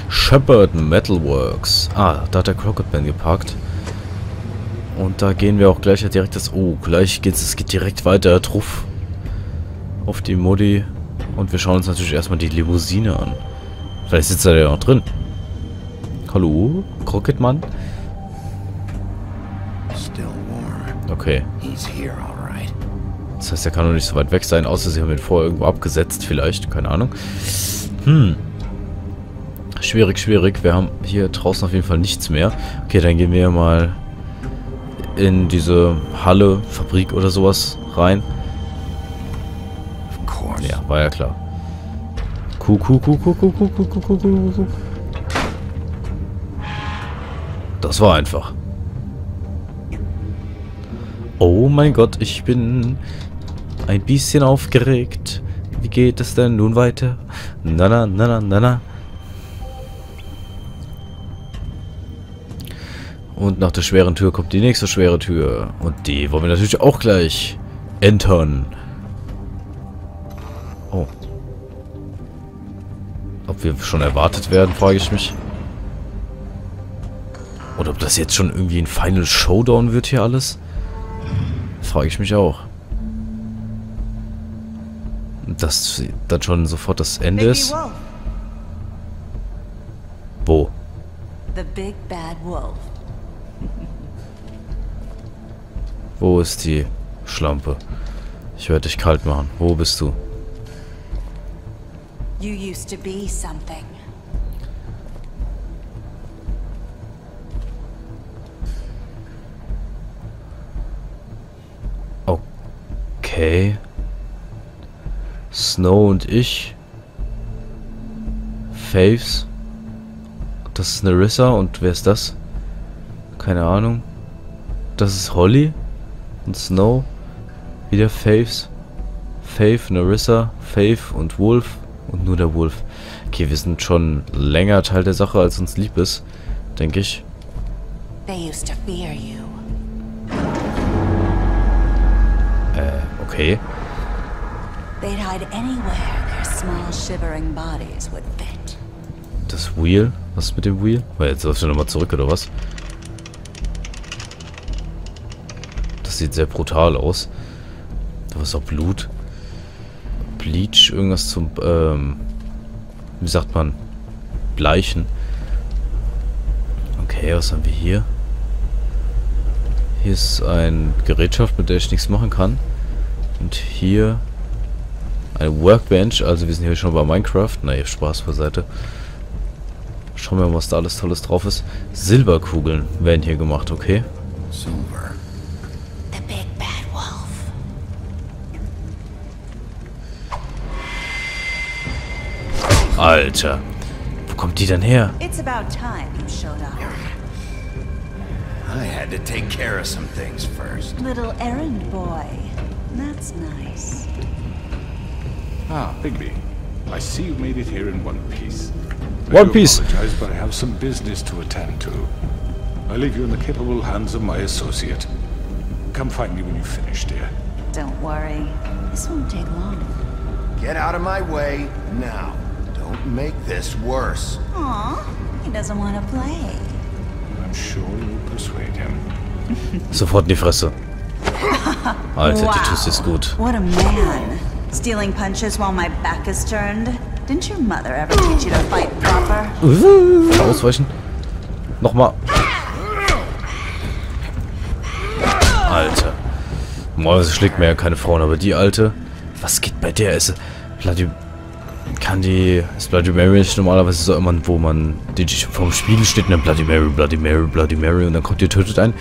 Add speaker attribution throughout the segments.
Speaker 1: Shepherd Metalworks. Ah, da hat der Crocketman geparkt. Und da gehen wir auch gleich direkt das... Oh, gleich es geht direkt weiter. Truff. Auf die Modi. Und wir schauen uns natürlich erstmal die Limousine an. Vielleicht sitzt er ja noch drin. Hallo? Crocketman? Okay. Das heißt, er kann noch nicht so weit weg sein, außer sie haben ihn vorher irgendwo abgesetzt, vielleicht. Keine Ahnung. Schwierig, schwierig. Wir haben hier draußen auf jeden Fall nichts mehr. Okay, dann gehen wir mal in diese Halle, Fabrik oder sowas rein. Ja, war ja klar. Kuh. Das war einfach. Oh mein Gott, ich bin ein bisschen aufgeregt. Wie geht es denn nun weiter? Na. Und nach der schweren Tür kommt die nächste schwere Tür. Und die wollen wir natürlich auch gleich entern. Oh. Ob wir schon erwartet werden, frage ich mich. Oder ob das jetzt schon irgendwie ein Final Showdown wird hier alles? Frage ich mich auch. Dass dann schon sofort das Ende ist. Wo?
Speaker 2: The big bad wolf.
Speaker 1: Wo ist die Schlampe? Ich werde dich kalt machen. Wo bist du?
Speaker 2: You used to be something.
Speaker 1: Okay. Snow und ich. Faves. Das ist Nerissa und wer ist das? Keine Ahnung. Das ist Holly und Snow. Wieder Faves. Faith, Nerissa, Faith und Wolf und nur der Wolf. Okay, wir sind schon länger Teil der Sache, als uns lieb ist, denke ich.
Speaker 2: They used to fear you.
Speaker 1: Okay.
Speaker 2: They'd hide anywhere their small shivering bodies would fit.
Speaker 1: Das Wheel? Was ist mit dem Wheel? Weil jetzt läuft er nochmal zurück, oder was? Das sieht sehr brutal aus. Da ist auch Blut. Bleach, irgendwas zum, wie sagt man? Bleichen. Okay, was haben wir hier? Hier ist eine Gerätschaft, mit der ich nichts machen kann. Und hier eine Workbench. Also wir sind hier schon bei Minecraft. Naja, Spaß beiseite. Schauen wir mal, was da alles Tolles drauf ist. Silberkugeln werden hier gemacht, okay?
Speaker 2: Silver. The big bad wolf.
Speaker 1: Alter. Wo kommt die denn her?
Speaker 2: It's about time you showed up.
Speaker 3: I had to take care of some things first.
Speaker 2: Little errand boy. That's nice.
Speaker 4: Ah, Bigby. I see you made it here in one piece.
Speaker 1: One Piece.
Speaker 4: I apologize, but I have some business to attend to. I leave you in the capable hands of my associate. Come find me when you finish, dear.
Speaker 2: Don't worry. This won't take long.
Speaker 3: Get out of my way now. Don't make this worse.
Speaker 2: Aw, he doesn't want to play.
Speaker 4: I'm sure you'll persuade him.
Speaker 1: Sofort in die Fresse. Alter, die Tuss ist gut.
Speaker 2: What a man. Stealing punches while my back is turned. Didn't your mother ever teach you to fight proper?
Speaker 1: Ausweichen. Nochmal. Alter. Boah, sie schlägt mir ja keine Frauen, aber die Alte. Was geht bei der? Ist Bloody Mary nicht normalerweise so immer, wo man vom Spiegel steht und dann Bloody Mary, Bloody Mary, Bloody Mary und dann kommt die, tötet einen.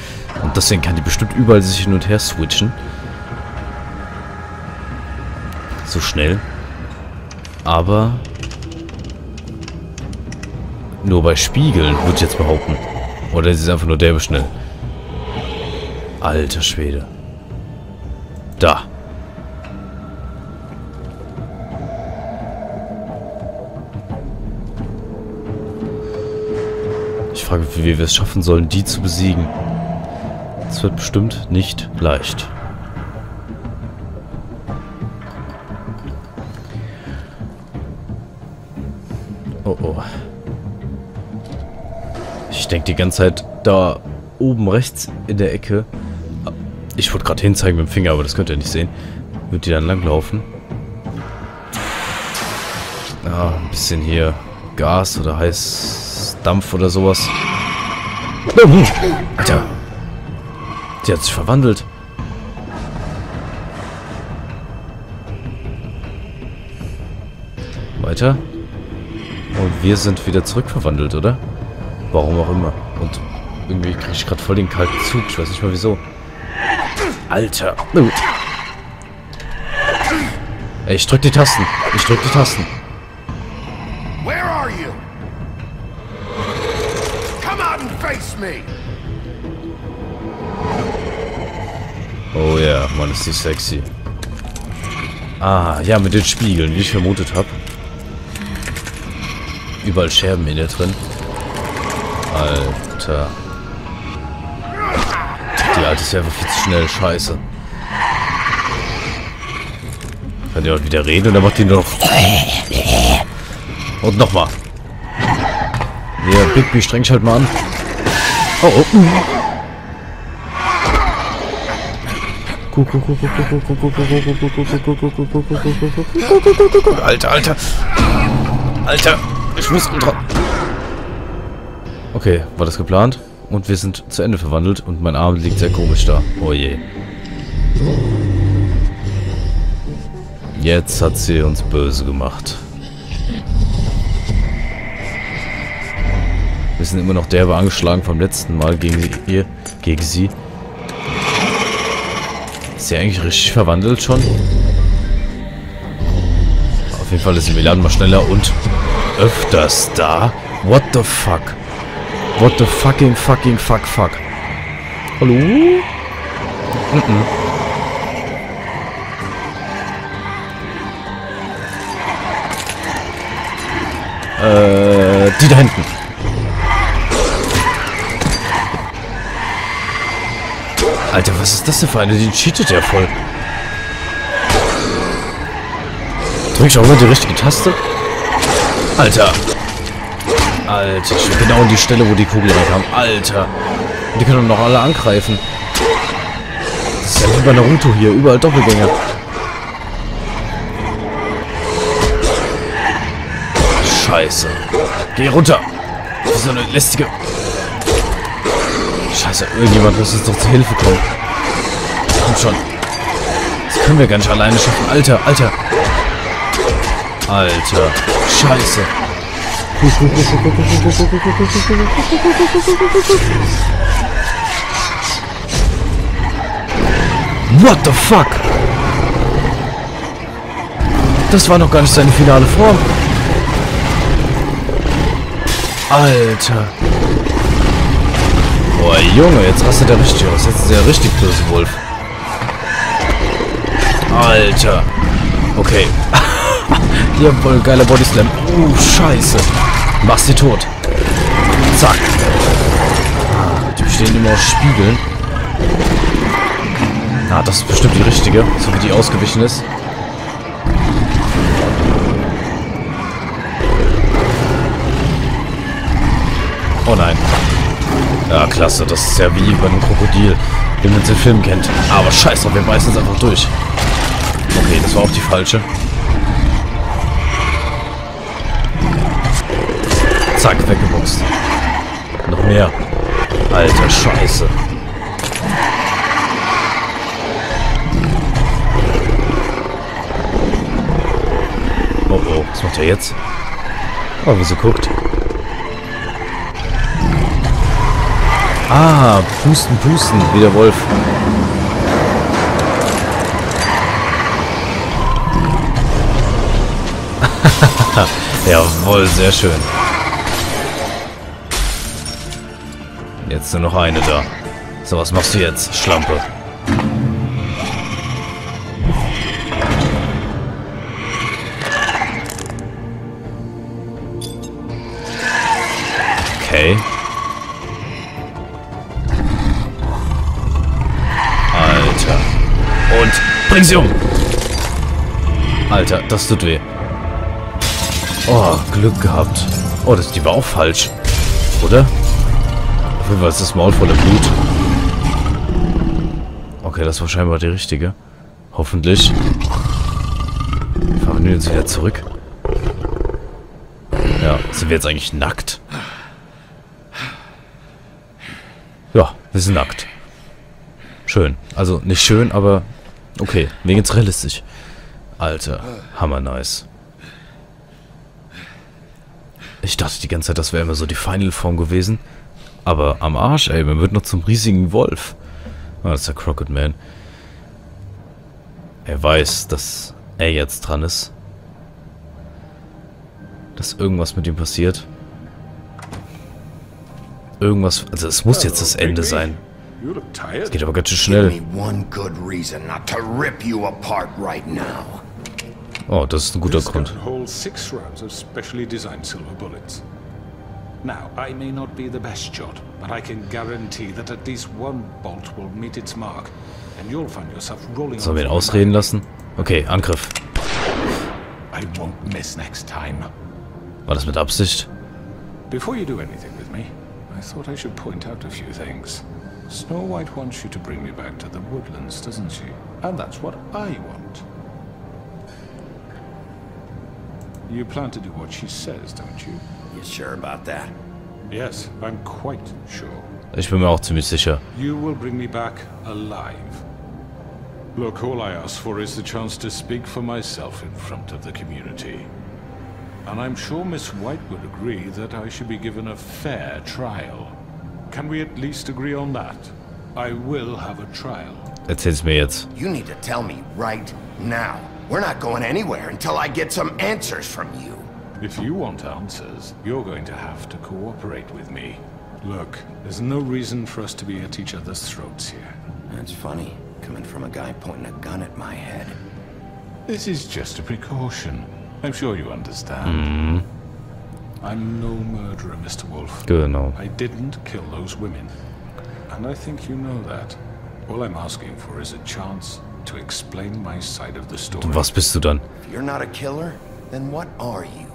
Speaker 1: Und deswegen kann die bestimmt überall sich hin und her switchen. So schnell. Aber nur bei Spiegeln, würde ich jetzt behaupten. Oder sie ist einfach nur derbe schnell. Alter Schwede. Da. Die Frage, wie wir es schaffen sollen, die zu besiegen. Das wird bestimmt nicht leicht. Oh oh. Ich denke die ganze Zeit da oben rechts in der Ecke. Ich wollte gerade hinzeigen mit dem Finger, aber das könnt ihr nicht sehen. Wird die dann langlaufen? Ja, ein bisschen hier Gas oder heiß Dampf oder sowas. Alter. Die hat sich verwandelt. Weiter. Und wir sind wieder zurückverwandelt, oder? Warum auch immer. Und irgendwie kriege ich gerade voll den kalten Zug. Ich weiß nicht mal wieso. Alter. Ey, ich drück die Tasten. Ich drück die Tasten.
Speaker 3: Where are you? Come out and face me.
Speaker 1: Oh ja, Mann, ist die sexy. Ah, ja, mit den Spiegeln, wie ich vermutet habe. Überall Scherben in der drin. Alter. Die alte ist ja einfach viel zu schnell. Scheiße. Kann die auch wieder reden und dann macht die nur noch... Und nochmal. Ja, Bigby, streng dich halt mal an. Oh, oh. Alter, Alter. Alter, ich muss dran. Okay, war das geplant? Und wir sind zu Ende verwandelt und mein Arm liegt sehr komisch da. Oh je. Jetzt hat sie uns böse gemacht. Wir sind immer noch derbe angeschlagen vom letzten Mal gegen sie. Ist sie eigentlich richtig verwandelt schon? Auf jeden Fall ist sie Milan mal schneller und öfters da. What the fuck? What the fuck. Hallo? Die da hinten. Alter, was ist das denn für eine? Die cheatet ja voll. Drück ich auch immer die richtige Taste? Alter. Alter, ich bin genau an die Stelle, wo die Kugel reinkam. Alter. Und die können doch noch alle angreifen. Das ist ja wie bei Naruto hier. Überall Doppelgänger. Scheiße. Geh runter. Wie so eine lästige... Scheiße, irgendjemand muss uns doch zur Hilfe kommen. Komm schon. Das können wir gar nicht alleine schaffen. Alter, Alter. Alter. Scheiße. What the fuck? Das war noch gar nicht seine finale Form. Alter. Boah, Junge, jetzt rastet er richtig aus. Jetzt ist er richtig böse Wolf. Alter. Okay. Hier, voll geiler Bodyslam. Scheiße. Machst sie tot. Zack. Die bestehen immer aus Spiegeln. Ah, das ist bestimmt die richtige. So wie die ausgewichen ist. Oh nein. Ja, klasse. Das ist ja wie bei einem Krokodil, den man in Filmen kennt. Aber scheiße, wir beißen es einfach durch. Okay, das war auch die falsche. Zack, weggeboxt. Noch mehr. Alter, scheiße. Oh, oh. Was macht er jetzt? Oh, wie sie guckt. Ah, pusten, pusten, wie der Wolf. Jawohl, sehr schön. Jetzt nur noch eine da. So, was machst du jetzt, Schlampe? Okay. Bring sie um! Alter, das tut weh. Oh, Glück gehabt. Oh, die war auch falsch. Oder? Auf jeden Fall ist das Maul voller Blut. Okay, das war scheinbar die richtige. Hoffentlich. Fahren wir jetzt wieder zurück. Ja, sind wir jetzt eigentlich nackt? Ja, wir sind nackt. Schön. Also nicht schön, aber okay. Wegen jetzt realistisch. Alter, hammer nice. Ich dachte die ganze Zeit, das wäre immer so die Final-Form gewesen. Aber am Arsch, ey, man wird noch zum riesigen Wolf. Ah, das ist der Crockett Man. Er weiß, dass er jetzt dran ist. Dass irgendwas mit ihm passiert. Irgendwas, also es muss jetzt das Ende sein. Es geht aber ganz schön schnell. Oh, das ist ein guter Grund.
Speaker 4: Now, I may not be the best shot, but I can guarantee that at least one bolt will meet its mark, and you'll find yourself rolling.
Speaker 1: Sollen wir ihn ausreden lassen? Okay, Angriff.
Speaker 4: I won't miss next time.
Speaker 1: War das mit Absicht?
Speaker 4: Before you do anything with me, I thought I should point out a few things. Snow White wants you to bring me back to the woodlands, doesn't she? And that's what I want. You plan to do what she says, don't you?
Speaker 3: You sure about that?
Speaker 4: Yes, I'm quite sure.
Speaker 1: Ich bin mir auch ziemlich sicher.
Speaker 4: You will bring me back alive. Look, all I ask for is the chance to speak for myself in front of the community. And I'm sure Miss White would agree that I should be given a fair trial. Can we at least agree on that? I will have a trial.
Speaker 1: Erzähl's mir jetzt.
Speaker 3: You need to tell me right now. We're not going anywhere until I get some answers from you.
Speaker 4: If you want answers, you're going to have to cooperate with me. Look, there's no reason for us to be at each other's throats here.
Speaker 3: That's funny, coming from a guy pointing a gun at my head.
Speaker 4: This is just a precaution. I'm sure you understand. I'm no murderer, Mr. Wolf.
Speaker 1: Genau.
Speaker 4: I didn't kill those women. And I think you know that. All I'm asking for is a chance to explain my side of the story.
Speaker 1: Und was bist du dann?
Speaker 3: If you're not a killer, then what are you?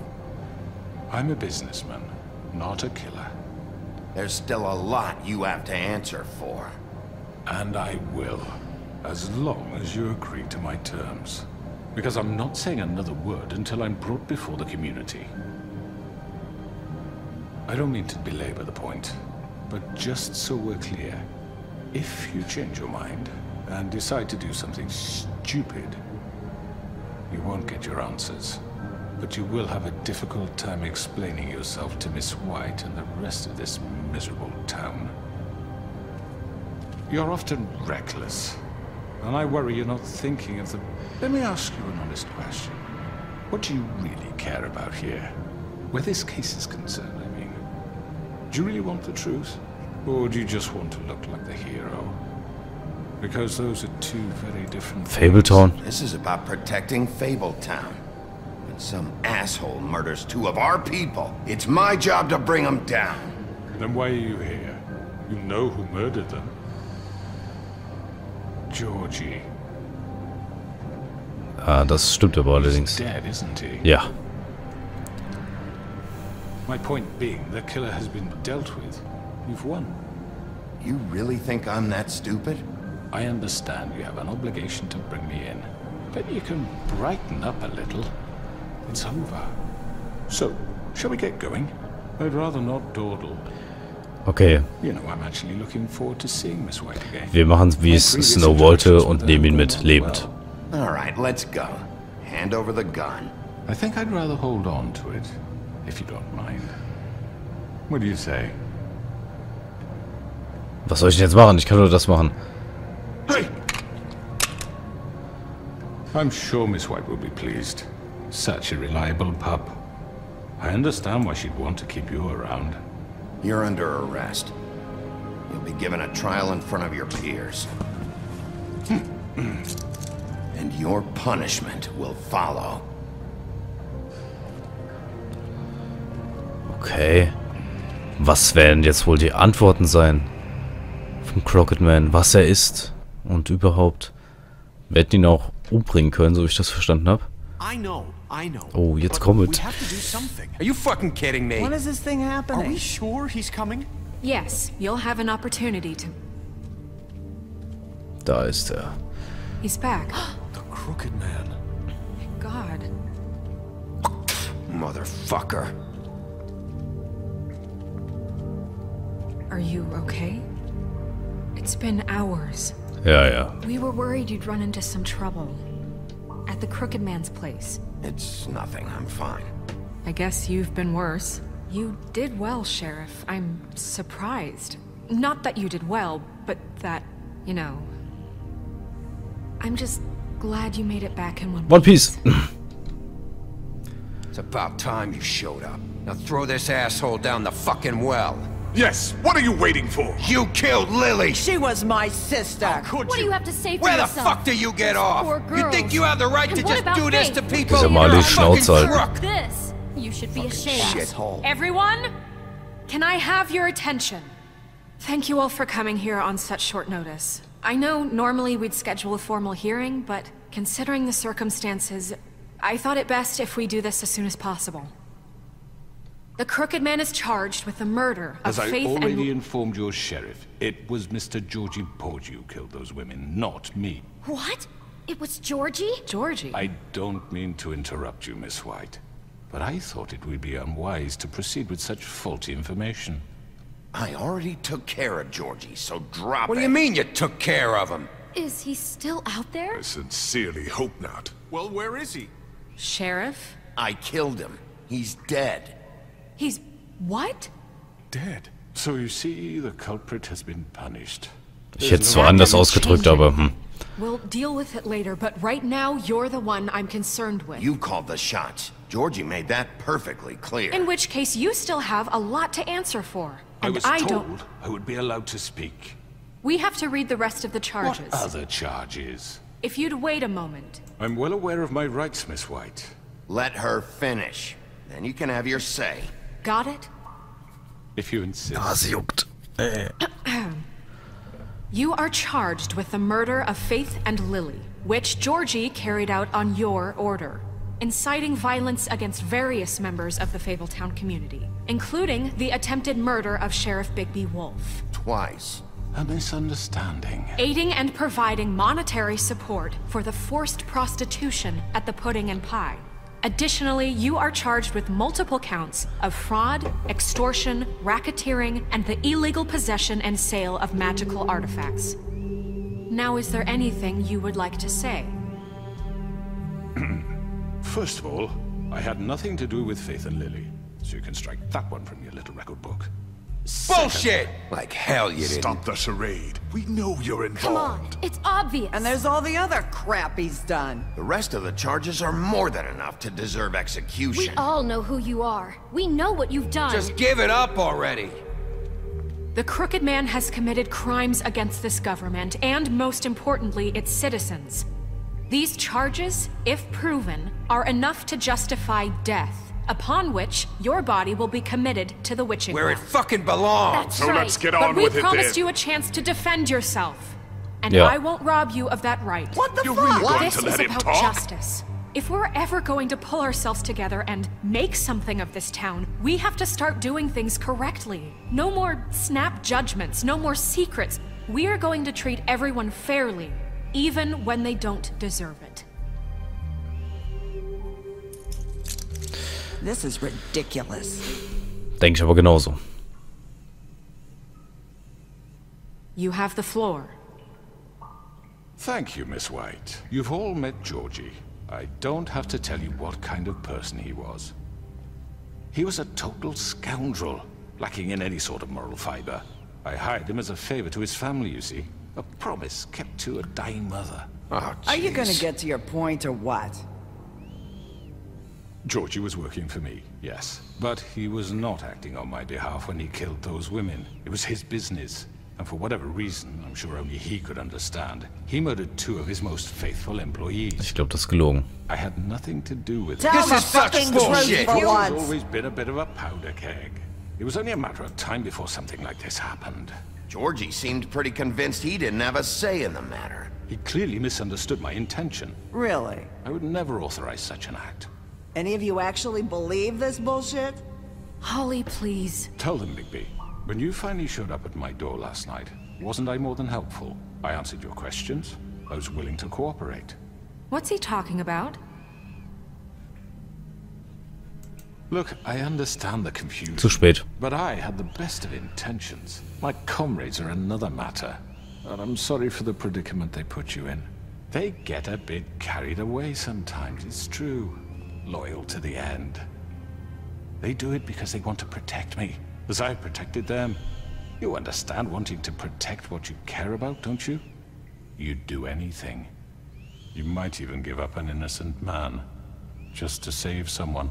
Speaker 4: I'm a businessman, not a killer.
Speaker 3: There's still a lot you have to answer for.
Speaker 4: And I will, as long as you agree to my terms. Because I'm not saying another word until I'm brought before the community. I don't mean to belabor the point, but just so we're clear, if you change your mind and decide to do something stupid, you won't get your answers. But you will have a difficult time explaining yourself to Miss White and the rest of this miserable town. You're often reckless, and I worry you're not thinking of the... Let me ask you an honest question. What do you really care about here? Where this case is concerned, I mean. Do you really want the truth? Or do you just want to look like the hero? Because those are two very different
Speaker 1: Fabletown.
Speaker 3: This is about protecting Fabletown. When some asshole murders two of our people, it's my job to bring them down.
Speaker 4: Then why are you here? You know who murdered them. Georgie.
Speaker 1: Ah, das stimmt aber allerdings.
Speaker 4: He's dead, isn't he?
Speaker 1: Ja.
Speaker 4: My point being, the killer has been dealt with. You've won.
Speaker 3: You really think I'm that stupid?
Speaker 4: I understand you have an obligation to bring me in, but you can brighten up a little. It's over. So, shall we get going? I'd rather not dawdle.
Speaker 1: Okay.
Speaker 4: You know, I'm actually looking forward to seeing Miss White again.
Speaker 1: Wir machen wie es Snow wollte und nehmen ihn mit, lebend.
Speaker 3: All right, let's go. Hand over the gun.
Speaker 4: I think I'd rather hold on to it, if you don't mind. What do you say?
Speaker 1: Was soll ich denn jetzt machen? Ich kann nur das machen.
Speaker 4: Hey! I'm sure Miss White will be pleased. Such a reliable pup. I understand why she'd want to keep you around.
Speaker 3: You're under arrest. You'll be given a trial in front of your peers. And your punishment will follow.
Speaker 1: Okay. Was werden jetzt wohl die Antworten sein? Vom Crockett Man, was er ist und überhaupt. Wir hätten ihn auch umbringen können, so wie ich das verstanden habe.
Speaker 5: I know.
Speaker 1: Oh, jetzt kommt.
Speaker 5: We have to do something.
Speaker 3: Are you fucking kidding me?
Speaker 6: When is this thing happening?
Speaker 5: Are we sure he's coming?
Speaker 7: Yes, you'll have an opportunity to...
Speaker 1: Da ist er.
Speaker 7: He's back.
Speaker 5: The crooked man.
Speaker 7: God.
Speaker 3: Motherfucker.
Speaker 7: Are you okay? It's been hours.
Speaker 1: Ja.
Speaker 7: We were worried you'd run into some trouble. At the crooked man's place.
Speaker 3: It's nothing. I'm fine.
Speaker 7: I guess you've been worse. You did well, Sheriff. I'm surprised. Not that you did well, but that, you know... I'm just glad you made it back in one
Speaker 1: Piece.
Speaker 3: It's about time you showed up. Now throw this asshole down the fucking well.
Speaker 4: Yes, what are you waiting for?
Speaker 3: You killed Lily!
Speaker 6: She was my sister.
Speaker 5: Could
Speaker 8: What do you have to say for
Speaker 3: Where the
Speaker 8: yourself?
Speaker 3: fuck do you get off?
Speaker 8: Poor
Speaker 3: You
Speaker 8: girls.
Speaker 3: think you have the right
Speaker 8: And
Speaker 3: to
Speaker 8: what
Speaker 3: just
Speaker 8: about
Speaker 3: do this
Speaker 8: Faith?
Speaker 3: to people?
Speaker 1: Sag mal,
Speaker 3: You're a
Speaker 1: die Schnauze
Speaker 3: fucking
Speaker 1: halten.
Speaker 3: crook.
Speaker 8: This, you should be ashamed.
Speaker 3: Shithole.
Speaker 7: Everyone, can I have your attention? Thank you all for coming here on such short notice. I know normally we'd schedule a formal hearing, but considering the circumstances, I thought it best if we do this as soon as possible. The crooked man is charged with the murder of
Speaker 4: As I
Speaker 7: Faith
Speaker 4: already
Speaker 7: and...
Speaker 4: informed your sheriff, it was Mr. Georgie Porgy who killed those women, not me.
Speaker 8: What? It was Georgie?
Speaker 7: Georgie?
Speaker 4: I don't mean to interrupt you, Miss White, but I thought it would be unwise to proceed with such faulty information.
Speaker 3: I already took care of Georgie, so drop it. What do you mean you took care of him?
Speaker 8: Is he still out there?
Speaker 9: I sincerely hope not.
Speaker 5: Well, where is he?
Speaker 7: Sheriff?
Speaker 3: I killed him. He's dead.
Speaker 7: He's... what?
Speaker 4: Dead. So you see, the culprit has been punished.
Speaker 1: Ich hätte es zwar anders ausgedrückt, aber
Speaker 7: We'll deal with it later, but right now you're the one I'm concerned with.
Speaker 3: You called the shots. Georgie made that perfectly clear.
Speaker 7: In which case you still have a lot to answer for.
Speaker 4: I
Speaker 7: And
Speaker 4: was
Speaker 7: I
Speaker 4: told
Speaker 7: don't...
Speaker 4: I would be allowed to speak.
Speaker 7: We have to read the rest of the
Speaker 4: What
Speaker 7: charges.
Speaker 4: other charges?
Speaker 7: If you'd wait a moment.
Speaker 4: I'm well aware of my rights, Miss White.
Speaker 3: Let her finish. Then you can have your say.
Speaker 7: Got it?
Speaker 4: If you insist.
Speaker 1: sie juckt.
Speaker 7: You are charged with the murder of Faith and Lily, which Georgie carried out on your order, inciting violence against various members of the Fabletown community, including the attempted murder of Sheriff Bigby Wolf.
Speaker 3: Twice.
Speaker 4: A misunderstanding.
Speaker 7: Aiding and providing monetary support for the forced prostitution at the Pudding and Pie. Additionally, you are charged with multiple counts of fraud, extortion, racketeering, and the illegal possession and sale of magical artifacts. Now, is there anything you would like to say?
Speaker 4: First of all, I had nothing to do with Faith and Lily, so you can strike that one from your little record book.
Speaker 3: Bullshit! Like hell you didn't.
Speaker 9: Stop the charade. We know you're
Speaker 8: Come on,
Speaker 9: involved.
Speaker 8: it's obvious.
Speaker 6: And there's all the other crap he's done.
Speaker 3: The rest of the charges are more than enough to deserve
Speaker 8: We
Speaker 3: execution.
Speaker 8: all know who you are. We know what you've done.
Speaker 3: Just give it up already.
Speaker 7: The Crooked Man has committed crimes against this government, and most importantly, its citizens. These charges, if proven, are enough to justify death, upon which your body will be committed to the witching
Speaker 3: Where it
Speaker 7: well.
Speaker 3: fucking belongs.
Speaker 8: That's
Speaker 9: So
Speaker 8: right.
Speaker 9: let's get
Speaker 7: But
Speaker 9: on
Speaker 7: we
Speaker 9: with it
Speaker 7: promised
Speaker 9: then.
Speaker 7: you a chance to defend yourself. And
Speaker 1: Yeah.
Speaker 7: I won't rob you of that right.
Speaker 6: What the
Speaker 9: You're
Speaker 6: fuck?
Speaker 9: really going
Speaker 7: This
Speaker 9: to
Speaker 7: is
Speaker 9: let him
Speaker 7: about
Speaker 9: talk?
Speaker 7: justice. If we're ever going to pull ourselves together and make something of this town, we have to start doing things correctly. No more snap judgments, no more secrets. We are going to treat everyone fairly, even when they don't deserve it.
Speaker 6: This is ridiculous.
Speaker 1: Denke ich aber genauso.
Speaker 7: You have the floor.
Speaker 4: Thank you, Miss White. You've all met Georgie. I don't have to tell you what kind of person he was. He was a total scoundrel, lacking in any sort of moral fiber. I hired him as a favor to his family, you see. A promise kept to a dying mother.
Speaker 3: Oh,
Speaker 6: Are you gonna
Speaker 3: jeez.
Speaker 6: get to your point or what?
Speaker 4: Georgie was working for me, yes. But he was not acting on my behalf when he killed those women. It was his business. And for whatever reason, I'm sure only he could understand, he murdered 2 of his most faithful employees.
Speaker 1: Ich glaube, das ist gelogen.
Speaker 4: I had nothing to do with it.
Speaker 6: Tell
Speaker 3: This
Speaker 6: the
Speaker 3: is such
Speaker 6: fucking
Speaker 3: bullshit.
Speaker 6: truth for
Speaker 4: He's
Speaker 6: once.
Speaker 4: always been a bit of a powder keg. It was only a matter of time before something like this happened.
Speaker 3: Georgie seemed pretty convinced he didn't have a say in the matter.
Speaker 4: He clearly misunderstood my intention.
Speaker 6: Really?
Speaker 4: I would never authorize such an act.
Speaker 6: Any of you actually believe this bullshit?
Speaker 7: Holly, please.
Speaker 4: Tell them, Bigby. When you finally showed up at my door last night, wasn't I more than helpful? I answered your questions. I was willing to cooperate.
Speaker 7: What's he talking about?
Speaker 4: Look, I understand the confusion.
Speaker 1: Zu spät.
Speaker 4: But I had the best of intentions. My comrades are another matter. And I'm sorry for the predicament they put you in. They get a bit carried away sometimes, it's true. Loyal to the end. They do it because they want to protect me, as I've protected them. You understand wanting to protect what you care about, don't you? You'd do anything. You might even give up an innocent man, just to save someone.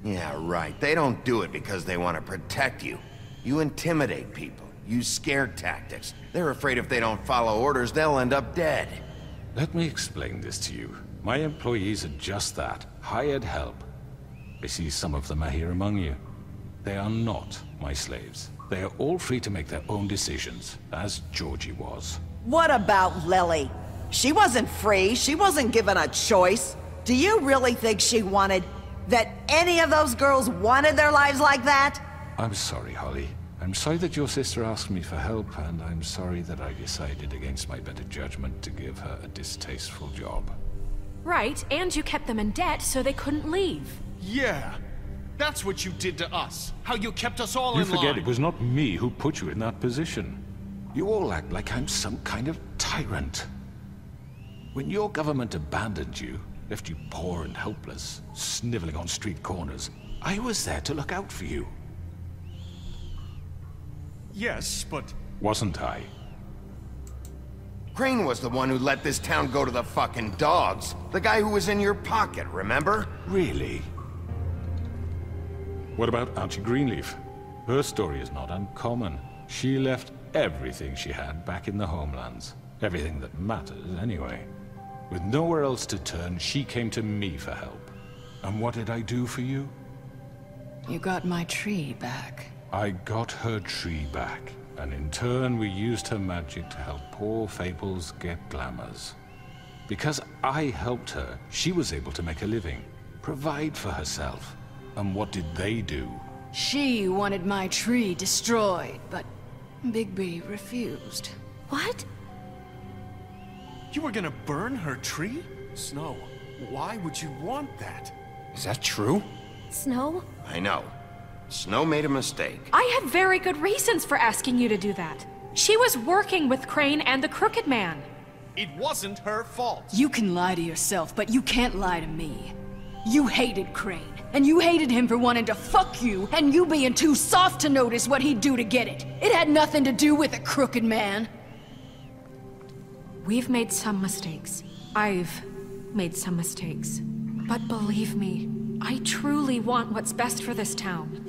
Speaker 3: Yeah, right. They don't do it because they want to protect you. You intimidate people, use scare tactics. They're afraid if they don't follow orders, they'll end up dead.
Speaker 4: Let me explain this to you. My employees are just that, hired help. I see some of them are here among you. They are not my slaves. They are all free to make their own decisions, as Georgie was.
Speaker 6: What about Lily? She wasn't free. She wasn't given a choice. Do you really think she wanted... that any of those girls wanted their lives like that?
Speaker 4: I'm sorry, Holly. I'm sorry that your sister asked me for help, and I'm sorry that I decided against my better judgment to give her a distasteful job.
Speaker 7: Right, and you kept them in debt so they couldn't leave.
Speaker 5: Yeah. That's what you did to us. How you kept us all
Speaker 4: You
Speaker 5: in line.
Speaker 4: forget it was not me who put you in that position. You all act like I'm some kind of tyrant. When your government abandoned you, left you poor and helpless, sniveling on street corners, I was there to look out for you.
Speaker 5: Yes, but...
Speaker 4: Wasn't I?
Speaker 3: Crane was the one who let this town go to the fucking dogs. The guy who was in your pocket, remember?
Speaker 4: Really? What about Auntie Greenleaf? Her story is not uncommon. She left everything she had back in the homelands. Everything that matters, anyway. With nowhere else to turn, she came to me for help. And what did I do for you?
Speaker 10: You got my tree back.
Speaker 4: I got her tree back. And in turn, we used her magic to help poor Fables get glamours. Because I helped her, she was able to make a living, provide for herself. And what did they do?
Speaker 10: She wanted my tree destroyed, but Bigby refused.
Speaker 7: What?
Speaker 5: You were gonna burn her tree? Snow, why would you want that?
Speaker 3: Is that true?
Speaker 8: Snow?
Speaker 3: I know. Snow made a mistake.
Speaker 7: I had very good reasons for asking you to do that. She was working with Crane and the Crooked Man.
Speaker 5: It wasn't her fault.
Speaker 10: You can lie to yourself, but you can't lie to me. You hated Crane, and you hated him for wanting to fuck you, and you being too soft to notice what he'd do to get it. It had nothing to do with the Crooked Man.
Speaker 7: We've made some mistakes. I've made some mistakes. But believe me, I truly want what's best for this town.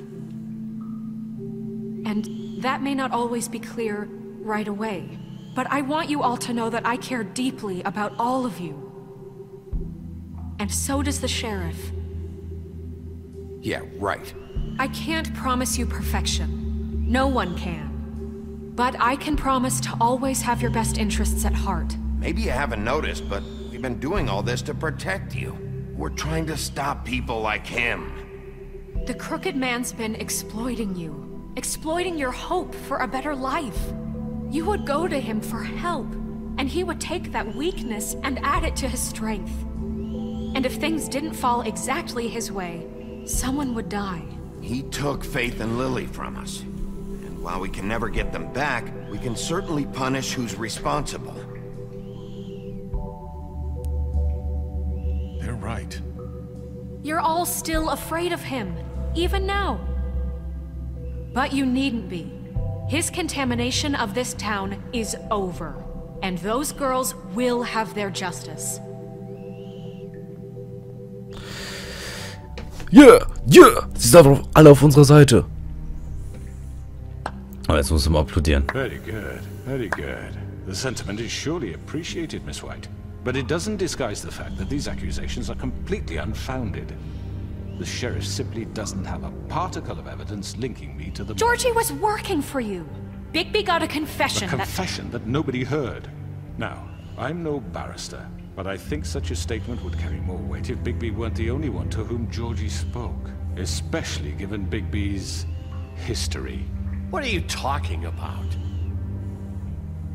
Speaker 7: And that may not always be clear right away. But I want you all to know that I care deeply about all of you. And so does the sheriff.
Speaker 3: Yeah, right.
Speaker 7: I can't promise you perfection. No one can. But I can promise to always have your best interests at heart.
Speaker 3: Maybe you haven't noticed, but we've been doing all this to protect you. We're trying to stop people like him.
Speaker 7: The Crooked Man's been exploiting you. Exploiting your hope for a better life. You would go to him for help, and he would take that weakness and add it to his strength. And if things didn't fall exactly his way, someone would die.
Speaker 3: He took Faith and Lily from us. And while we can never get them back, we can certainly punish who's responsible.
Speaker 5: They're right.
Speaker 7: You're all still afraid of him, even now. But you needn't be. His contamination of this town is over. And those girls will have their justice.
Speaker 1: Yeah, yeah! Sie sind einfach alle auf unserer Seite. Aber jetzt muss ich mal applaudieren.
Speaker 4: Very good, very good. The sentiment is surely appreciated, Miss White. But it doesn't disguise the fact that these accusations are completely unfounded. The sheriff simply doesn't have a particle of evidence linking me to the...
Speaker 7: Georgie was working for you. Bigby got a confession
Speaker 4: A confession that nobody heard. Now, I'm no barrister, but I think such a statement would carry more weight if Bigby weren't the only one to whom Georgie spoke, especially given Bigby's history.
Speaker 5: What are you talking about?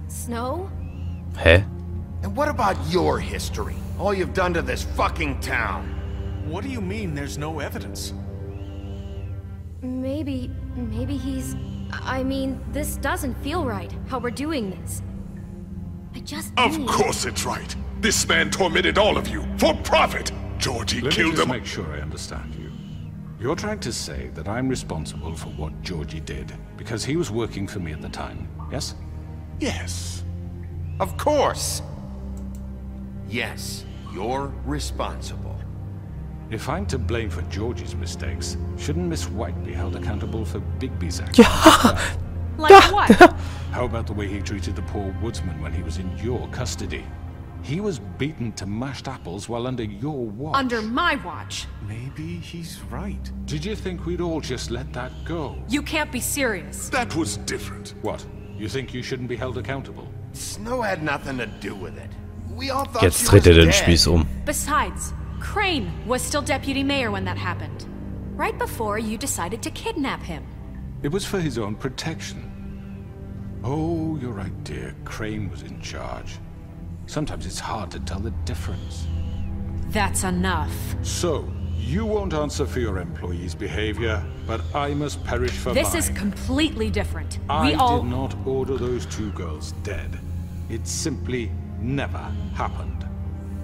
Speaker 8: Snow?
Speaker 1: Hä?
Speaker 3: And what about your history? All you've done to this fucking town?
Speaker 5: What do you mean there's no evidence?
Speaker 8: Maybe he's... I mean, this doesn't feel right, how we're doing this. I just
Speaker 9: Of
Speaker 8: need...
Speaker 9: course it's right. This man tormented all of you for profit. Georgie
Speaker 4: Let me
Speaker 9: killed
Speaker 4: just
Speaker 9: them.
Speaker 4: make sure I understand you. You're trying to say that I'm responsible for what Georgie did because he was working for me at the time, yes?
Speaker 9: Yes.
Speaker 3: Of course! Yes, you're responsible.
Speaker 4: If I'm to blame for Georgie's mistakes, shouldn't Miss White be held accountable for Bigby's actions?
Speaker 7: Like what?
Speaker 4: How about the way he treated the poor woodsman when he was in your custody? He was beaten to mashed apples while under your watch.
Speaker 7: Under my watch.
Speaker 5: Maybe he's right.
Speaker 4: Did you think we'd all just let that go?
Speaker 7: You can't be serious.
Speaker 9: That was different.
Speaker 4: What? You think you shouldn't be held accountable?
Speaker 3: Snow had nothing to do with it. We all thought
Speaker 1: Jetzt
Speaker 3: she was
Speaker 1: dreht den
Speaker 3: dead.
Speaker 1: Spieß
Speaker 7: Besides, Crane was still deputy mayor when that happened. Right before you decided to kidnap him.
Speaker 4: It was for his own protection. Oh, you're right, dear. Crane was in charge. Sometimes it's hard to tell the difference.
Speaker 7: That's enough.
Speaker 4: So, you won't answer for your employees' behavior, but I must perish for
Speaker 7: This
Speaker 4: mine.
Speaker 7: is completely different.
Speaker 4: I
Speaker 7: We all...
Speaker 4: did not order those two girls dead. It simply never happened.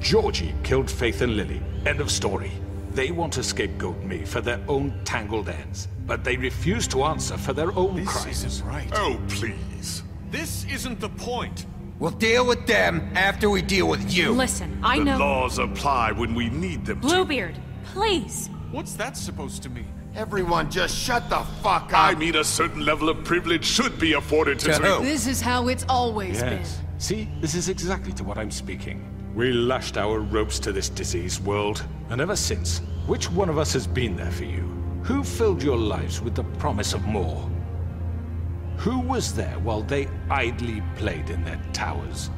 Speaker 4: Georgie killed Faith and Lily. End of story. They want to scapegoat me for their own tangled ends, but they refuse to answer for their own
Speaker 5: This
Speaker 4: crimes.
Speaker 5: isn't right.
Speaker 9: Oh, please.
Speaker 5: This isn't the point.
Speaker 3: We'll deal with them after we deal with you.
Speaker 7: Listen, I
Speaker 9: The
Speaker 7: know...
Speaker 9: laws apply when we need them to.
Speaker 7: Bluebeard, please.
Speaker 5: What's that supposed to mean?
Speaker 3: Everyone just shut the fuck up.
Speaker 9: I mean, a certain level of privilege should be afforded to...
Speaker 3: To who?
Speaker 10: This is how it's always
Speaker 4: Yes. See, this is exactly to what I'm speaking. We lashed our ropes to this diseased world, and ever since, which one of us has been there for you? Who filled your lives with the promise of more? Who was there while they idly played in their towers,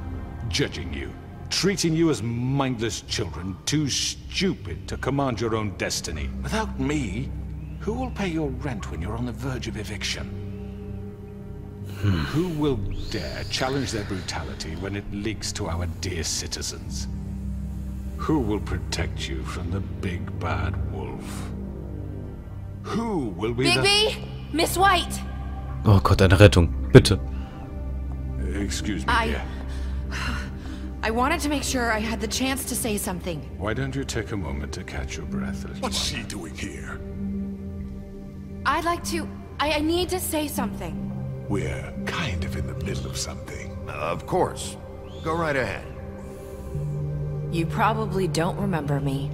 Speaker 4: judging you, treating you as mindless children, too stupid to command your own destiny? Without me, who will pay your rent when you're on the verge of eviction? Who will dare challenge their brutality when it leaks to our dear citizens? Who will protect you from the big bad wolf? Who will be
Speaker 8: Bigby? Miss White!
Speaker 1: Oh Gott, eine Rettung. Bitte.
Speaker 4: Excuse me, dear.
Speaker 11: I wanted to make sure I had the chance to say something.
Speaker 4: Why don't you take a moment to catch your breath a little
Speaker 9: What's
Speaker 4: while?
Speaker 9: she doing here?
Speaker 11: I'd like to... I need to say something.
Speaker 9: We're kind of in the middle of something.
Speaker 3: Of course. Go right ahead.
Speaker 11: You probably don't remember me.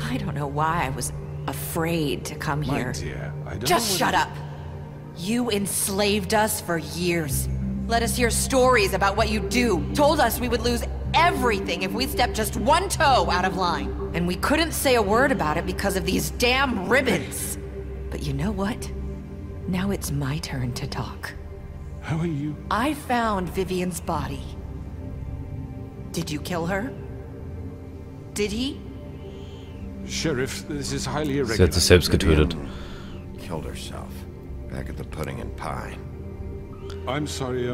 Speaker 11: I don't know why I was afraid to come
Speaker 4: My
Speaker 11: here.
Speaker 4: dear, I don't
Speaker 11: Just
Speaker 4: know
Speaker 11: shut
Speaker 4: what
Speaker 11: up. You enslaved us for years. Let us hear stories about what you do. Told us we would lose everything if we stepped just one toe out of line. And we couldn't say a word about it because of these damn ribbons. But you know what? Now it's my turn to talk.
Speaker 4: How are you?
Speaker 11: I found Vivian's body. Did you kill her? Did he?
Speaker 4: Sheriff, this is highly
Speaker 1: Sie
Speaker 4: irregular.
Speaker 1: hat sich selbst getötet.
Speaker 3: Killed herself. Back at the pudding and pie.
Speaker 4: I'm sorry,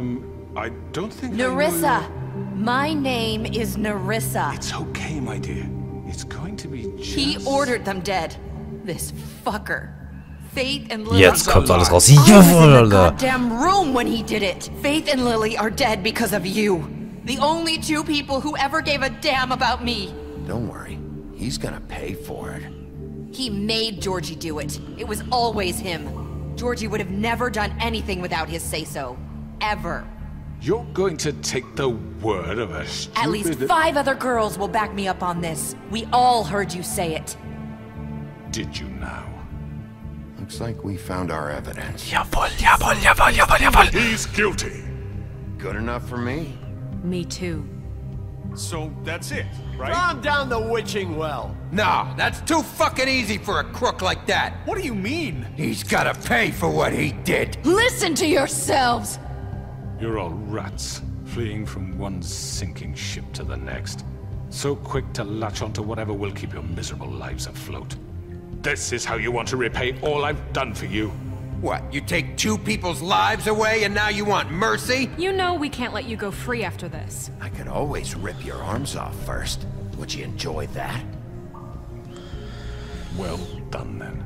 Speaker 4: I don't think I know
Speaker 11: Nerissa! My name is Nerissa.
Speaker 4: It's okay, my dear. It's going to be just...
Speaker 11: He ordered them dead. This fucker. Faith and Lily.
Speaker 1: Jetzt kommt alles raus.
Speaker 11: I was in
Speaker 1: Jawohl,
Speaker 11: the
Speaker 1: Alter.
Speaker 11: goddamn room when he did it. Faith and Lily are dead because of you. The only two people who ever gave a damn about me.
Speaker 3: Don't worry. He's gonna pay for it.
Speaker 11: He made Georgie do it. It was always him. Georgie would have never done anything without his say-so. Ever.
Speaker 4: You're going to take the word of a stupid...
Speaker 11: At least 5 other girls will back me up on this. We all heard you say it.
Speaker 4: Did you now?
Speaker 3: Looks like we found our evidence.
Speaker 1: Jawohl, jawohl, jawohl, jawohl, jawohl.
Speaker 9: He's guilty.
Speaker 3: Good enough for me.
Speaker 7: Me too.
Speaker 5: So that's it, right?
Speaker 12: Calm down the witching well.
Speaker 13: Nah, that's too fucking easy for a crook like that.
Speaker 5: What do you mean?
Speaker 13: He's gotta pay for what he did.
Speaker 10: Listen to yourselves!
Speaker 4: You're all rats. fleeing from one sinking ship to the next. So quick to latch onto whatever will keep your miserable lives afloat. This is how you want to repay all I've done for you?
Speaker 13: What, you take 2 people's lives away and now you want mercy?
Speaker 7: You know we can't let you go free after this.
Speaker 3: I could always rip your arms off first. Would you enjoy that?
Speaker 4: Well done, then.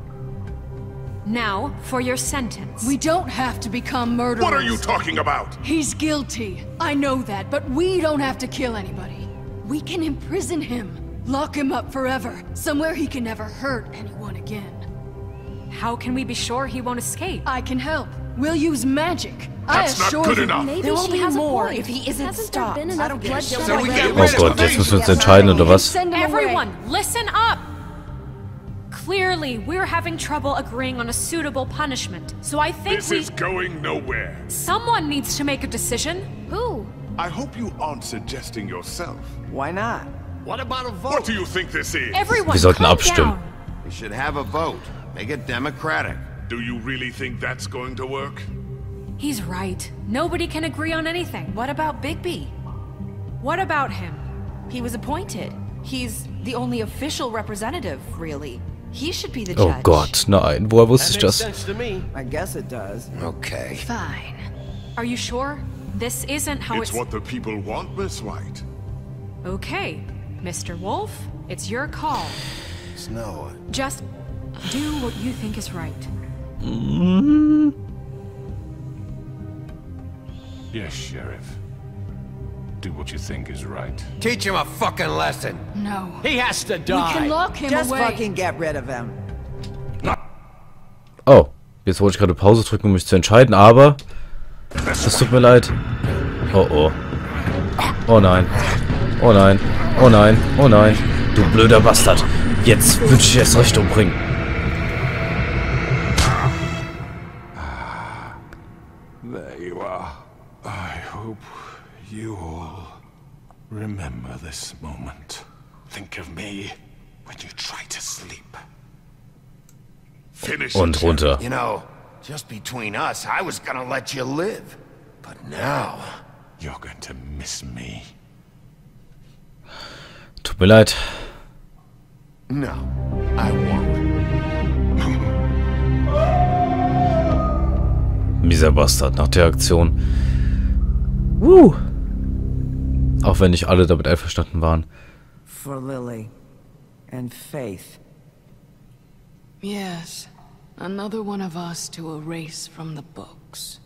Speaker 7: Now, for your sentence.
Speaker 10: We don't have to become murderers.
Speaker 9: What are you talking about?
Speaker 10: He's guilty. I know that, but we don't have to kill anybody. We can imprison him. Lock him up forever. Somewhere he can never hurt anyone again.
Speaker 7: How can we be sure he won't escape?
Speaker 10: I can help. We'll use magic.
Speaker 9: That's not good enough.
Speaker 8: Maybe
Speaker 11: There will
Speaker 8: she
Speaker 11: be
Speaker 8: has
Speaker 11: more
Speaker 8: a point.
Speaker 11: if he isn't
Speaker 8: Hasn't
Speaker 11: stopped.
Speaker 8: there been enough bloodshed
Speaker 13: So we get
Speaker 8: already?
Speaker 13: rid
Speaker 1: Oh Gott, jetzt müssen wir uns entscheiden, oder was?
Speaker 10: Send him
Speaker 7: Everyone,
Speaker 10: away.
Speaker 7: listen up! Clearly, we're having trouble agreeing on a suitable punishment, so I think
Speaker 9: This is going nowhere.
Speaker 7: Someone needs to make a decision.
Speaker 8: Who?
Speaker 9: I hope you aren't suggesting yourself.
Speaker 6: Why not?
Speaker 12: What about a vote?
Speaker 9: What do you think this is?
Speaker 7: Everyone,
Speaker 1: Wir sollten
Speaker 7: calm
Speaker 1: abstimmen.
Speaker 7: down.
Speaker 3: We should have a vote. Make it democratic.
Speaker 9: Do you really think that's going to work?
Speaker 7: He's right. Nobody can agree on anything.
Speaker 11: What about Bigby?
Speaker 7: What about him?
Speaker 11: He was appointed. He's the only official representative, really. He should be the
Speaker 1: Oh
Speaker 11: judge.
Speaker 1: Gott, nein. Woher wusste ich
Speaker 12: That makes
Speaker 1: das?
Speaker 12: sense to me.
Speaker 6: I guess it does.
Speaker 3: Okay.
Speaker 10: Fine.
Speaker 7: Are you sure? This isn't how
Speaker 9: It's what the people want, Miss White.
Speaker 7: Okay, Mr. Wolf, it's your call.
Speaker 3: Snow.
Speaker 7: Just do what you think is right.
Speaker 4: Yes, Sheriff. Do what you think is right.
Speaker 13: Teach him a fucking lesson.
Speaker 10: No.
Speaker 12: He has to
Speaker 10: We
Speaker 12: die.
Speaker 10: can lock him
Speaker 6: Just
Speaker 10: away.
Speaker 6: fucking get rid of him.
Speaker 1: Oh, jetzt wollte ich gerade Pause drücken, um mich zu entscheiden, aber das tut mir leid. Oh oh. Oh nein. Oh nein. Oh nein. Oh nein. Du blöder Bastard. Jetzt würde ich dich erst recht umbringen.
Speaker 4: There you are. I hope you all remember this moment. Think of me when you try to sleep.
Speaker 9: Finish
Speaker 1: Und
Speaker 9: it.
Speaker 1: runter.
Speaker 3: You know, just between us, I was gonna let you live. But now...
Speaker 4: You're going to miss me.
Speaker 1: Tut mir leid.
Speaker 3: No, I won't.
Speaker 1: Mieser Bastard nach der Aktion. Auch wenn nicht alle damit einverstanden waren.
Speaker 6: For Lily. And Faith.
Speaker 10: Yes. Another one of us to erase from the books.